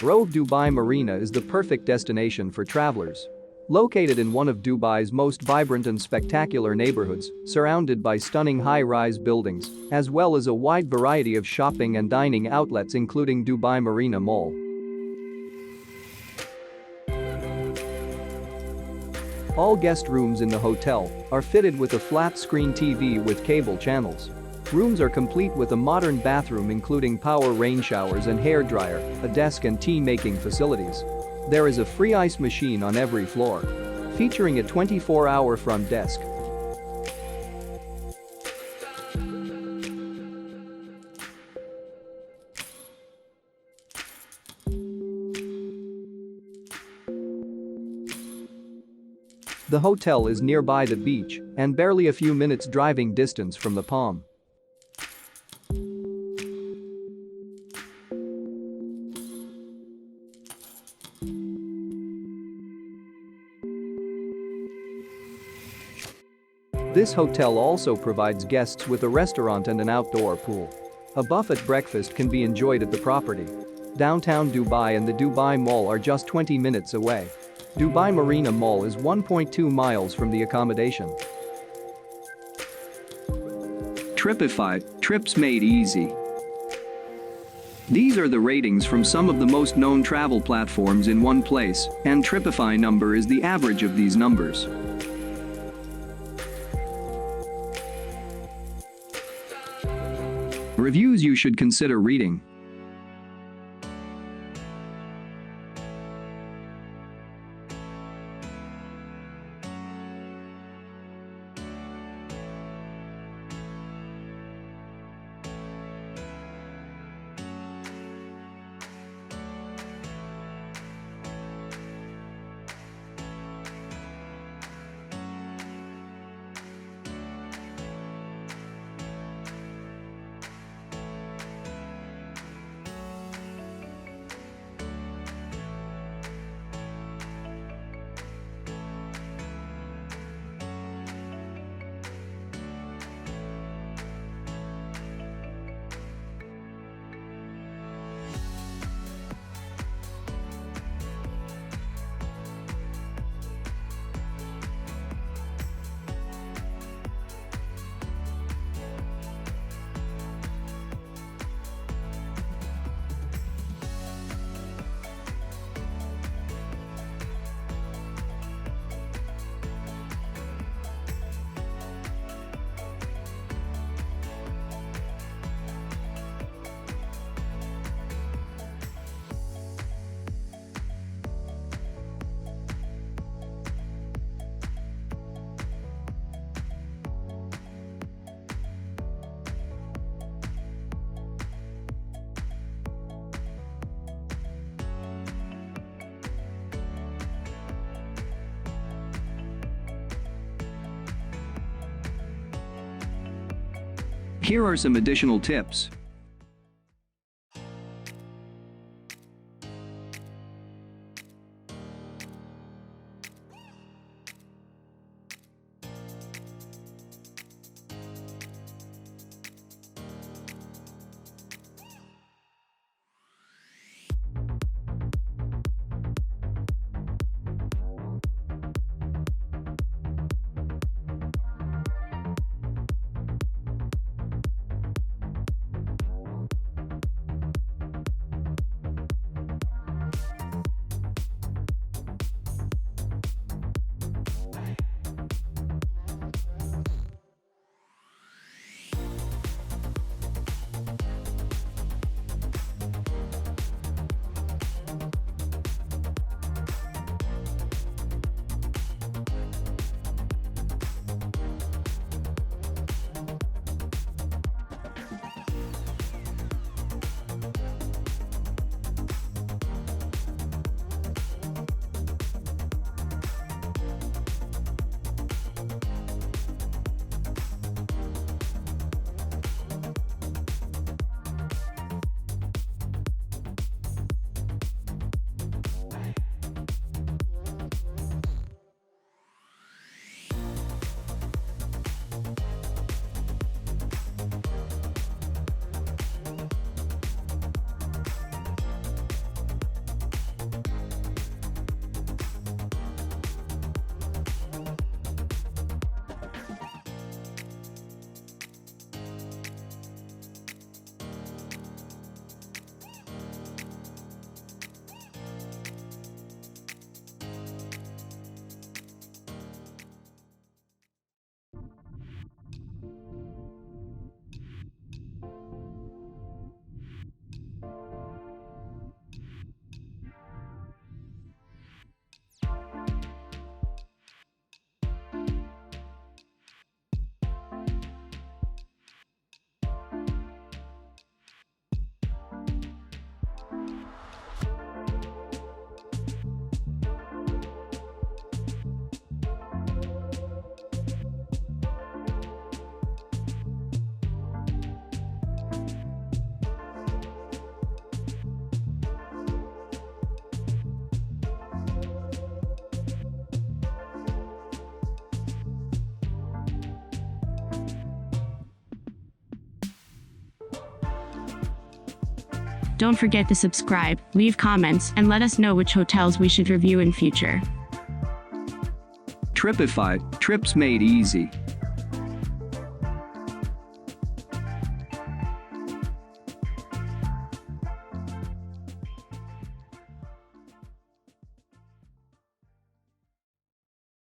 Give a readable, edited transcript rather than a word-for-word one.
Rove Dubai Marina is the perfect destination for travelers. Located in one of Dubai's most vibrant and spectacular neighborhoods, surrounded by stunning high-rise buildings, as well as a wide variety of shopping and dining outlets including Dubai Marina Mall. All guest rooms in the hotel are fitted with a flat-screen TV with cable channels. Rooms are complete with a modern bathroom including power rain showers and hair dryer, a desk and tea-making facilities. There is a free ice machine on every floor, featuring a 24-hour front desk. The hotel is nearby the beach and barely a few minutes driving distance from the Palm. This hotel also provides guests with a restaurant and an outdoor pool. A buffet breakfast can be enjoyed at the property. Downtown Dubai and the Dubai Mall are just 20 minutes away. Dubai Marina Mall is 1.2 miles from the accommodation. Tripeefy, trips made easy. These are the ratings from some of the most known travel platforms in one place, and Tripeefy number is the average of these numbers. Reviews you should consider reading. Here are some additional tips. Don't forget to subscribe, leave comments, and let us know which hotels we should review in future. Tripeefy, trips made easy.